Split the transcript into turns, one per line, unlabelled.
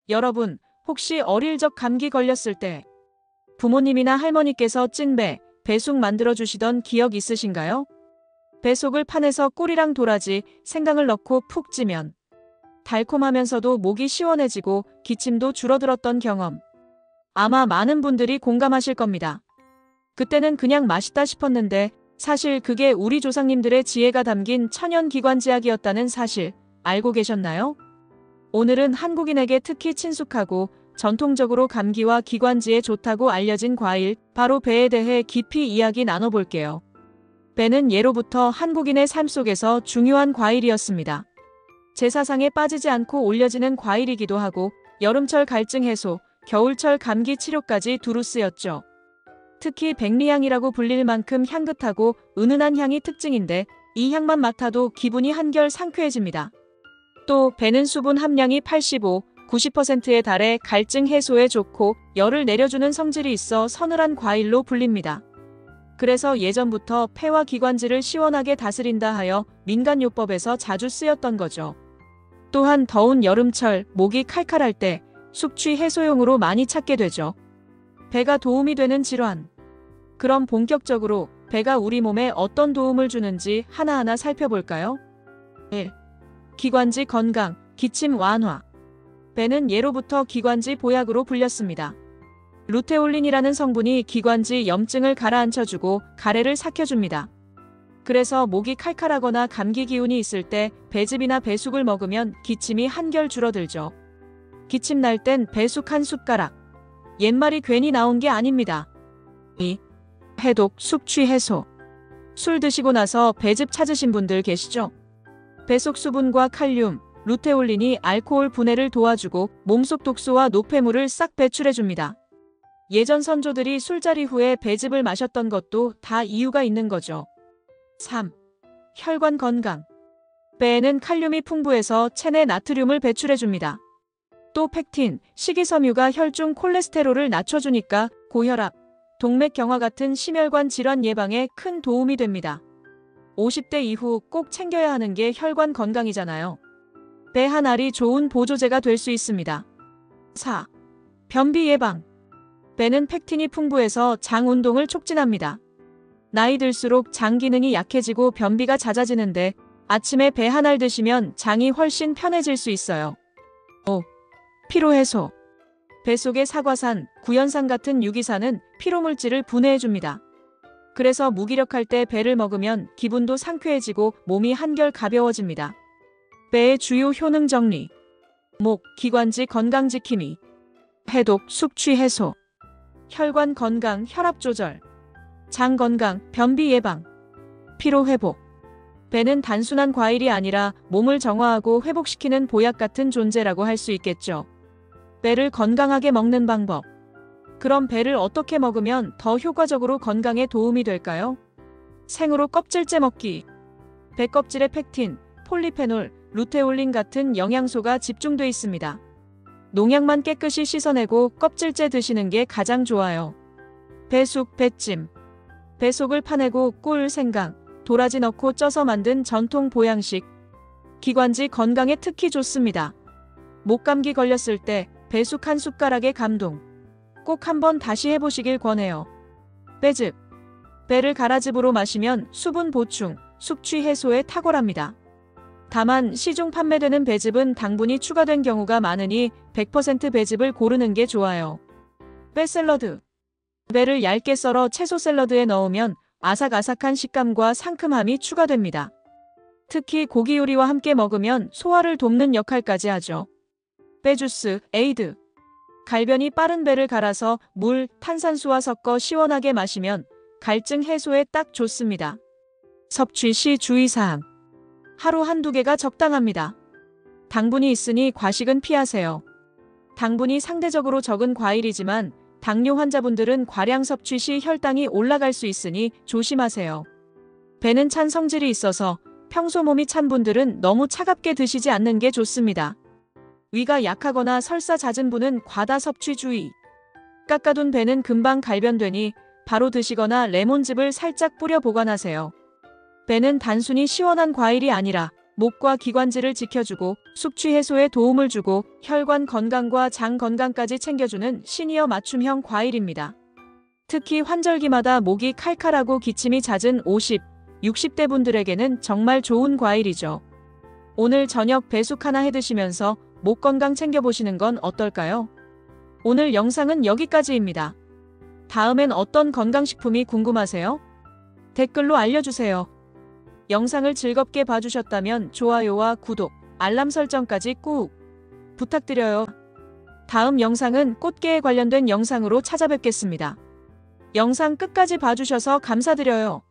여러분, 혹시 어릴 적 감기 걸렸을 때 부모님이나 할머니께서 찐배, 배숙 만들어 주시던 기억 있으신가요? 배속을 파내서 꿀이랑 도라지, 생강을 넣고 푹 찌면 달콤하면서도 목이 시원해지고 기침도 줄어들었던 경험. 아마 많은 분들이 공감하실 겁니다. 그때는 그냥 맛있다 싶었는데 사실 그게 우리 조상님들의 지혜가 담긴 천연 기관지약이었다는 사실 알고 계셨나요? 오늘은 한국인에게 특히 친숙하고 전통적으로 감기와 기관지에 좋다고 알려진 과일, 바로 배에 대해 깊이 이야기 나눠볼게요. 배는 예로부터 한국인의 삶 속에서 중요한 과일이었습니다. 제사상에 빠지지 않고 올려지는 과일이기도 하고 여름철 갈증 해소, 겨울철 감기 치료까지 두루 쓰였죠. 특히 백리향이라고 불릴 만큼 향긋하고 은은한 향이 특징인데 이 향만 맡아도 기분이 한결 상쾌해집니다. 또 배는 수분 함량이 85, 90%에 달해 갈증 해소에 좋고 열을 내려주는 성질이 있어 서늘한 과일로 불립니다. 그래서 예전부터 폐와 기관지를 시원하게 다스린다 하여 민간요법에서 자주 쓰였던 거죠. 또한 더운 여름철 목이 칼칼할 때 숙취 해소용으로 많이 찾게 되죠. 배가 도움이 되는 질환. 그럼 본격적으로 배가 우리 몸에 어떤 도움을 주는지 하나하나 살펴볼까요? 1. 기관지 건강, 기침 완화. 배는 예로부터 기관지 보약으로 불렸습니다. 루테올린이라는 성분이 기관지 염증을 가라앉혀주고 가래를 삭혀줍니다. 그래서 목이 칼칼하거나 감기 기운이 있을 때 배즙이나 배숙을 먹으면 기침이 한결 줄어들죠. 기침 날 땐 배숙 한 숟가락. 옛말이 괜히 나온 게 아닙니다. 2. 해독, 숙취 해소. 술 드시고 나서 배즙 찾으신 분들 계시죠? 배속 수분과 칼륨, 루테올린이 알코올 분해를 도와주고 몸속 독소와 노폐물을 싹 배출해줍니다. 예전 선조들이 술자리 후에 배즙을 마셨던 것도 다 이유가 있는 거죠. 3. 혈관 건강. 배에는 칼륨이 풍부해서 체내 나트륨을 배출해줍니다. 또 펙틴, 식이섬유가 혈중 콜레스테롤을 낮춰주니까 고혈압, 동맥경화 같은 심혈관 질환 예방에 큰 도움이 됩니다. 50대 이후 꼭 챙겨야 하는 게 혈관 건강이잖아요. 배 한 알이 좋은 보조제가 될 수 있습니다. 4. 변비 예방. 배는 펙틴이 풍부해서 장 운동을 촉진합니다. 나이 들수록 장 기능이 약해지고 변비가 잦아지는데 아침에 배 한 알 드시면 장이 훨씬 편해질 수 있어요. 5. 피로 해소. 배 속의 사과산, 구연산 같은 유기산은 피로물질을 분해해줍니다. 그래서 무기력할 때 배를 먹으면 기분도 상쾌해지고 몸이 한결 가벼워집니다. 배의 주요 효능 정리. 목, 기관지 건강 지킴이. 해독, 숙취 해소. 혈관 건강, 혈압 조절. 장 건강, 변비 예방. 피로 회복. 배는 단순한 과일이 아니라 몸을 정화하고 회복시키는 보약 같은 존재라고 할 수 있겠죠. 배를 건강하게 먹는 방법. 그럼 배를 어떻게 먹으면 더 효과적으로 건강에 도움이 될까요? 생으로 껍질째 먹기. 배 껍질에 펙틴, 폴리페놀, 루테올린 같은 영양소가 집중돼 있습니다. 농약만 깨끗이 씻어내고 껍질째 드시는 게 가장 좋아요. 배숙, 배찜. 배속을 파내고 꿀, 생강, 도라지 넣고 쪄서 만든 전통 보양식. 기관지 건강에 특히 좋습니다. 목감기 걸렸을 때 배숙 한 숟가락에 감동. 꼭 한번 다시 해보시길 권해요. 배즙. 배를 가라즙으로 마시면 수분 보충, 숙취 해소에 탁월합니다. 다만 시중 판매되는 배즙은 당분이 추가된 경우가 많으니 100% 배즙을 고르는 게 좋아요. 배 샐러드. 배를 얇게 썰어 채소 샐러드에 넣으면 아삭아삭한 식감과 상큼함이 추가됩니다. 특히 고기 요리와 함께 먹으면 소화를 돕는 역할까지 하죠. 배 주스, 에이드. 갈변이 빠른 배를 갈아서 물, 탄산수와 섞어 시원하게 마시면 갈증 해소에 딱 좋습니다. 섭취 시 주의사항. 하루 한두 개가 적당합니다. 당분이 있으니 과식은 피하세요. 당분이 상대적으로 적은 과일이지만 당뇨 환자분들은 과량 섭취 시 혈당이 올라갈 수 있으니 조심하세요. 배는 찬 성질이 있어서 평소 몸이 찬 분들은 너무 차갑게 드시지 않는 게 좋습니다. 위가 약하거나 설사 잦은 분은 과다 섭취 주의. 깎아둔 배는 금방 갈변되니 바로 드시거나 레몬즙을 살짝 뿌려 보관하세요. 배는 단순히 시원한 과일이 아니라 목과 기관지를 지켜주고 숙취 해소에 도움을 주고 혈관 건강과 장 건강까지 챙겨주는 시니어 맞춤형 과일입니다. 특히 환절기마다 목이 칼칼하고 기침이 잦은 50, 60대 분들에게는 정말 좋은 과일이죠. 오늘 저녁 배숙 하나 해드시면서 목 건강 챙겨보시는 건 어떨까요? 오늘 영상은 여기까지입니다. 다음엔 어떤 건강식품이 궁금하세요? 댓글로 알려주세요. 영상을 즐겁게 봐주셨다면 좋아요와 구독, 알람 설정까지 꾹 부탁드려요. 다음 영상은 꽃게에 관련된 영상으로 찾아뵙겠습니다. 영상 끝까지 봐주셔서 감사드려요.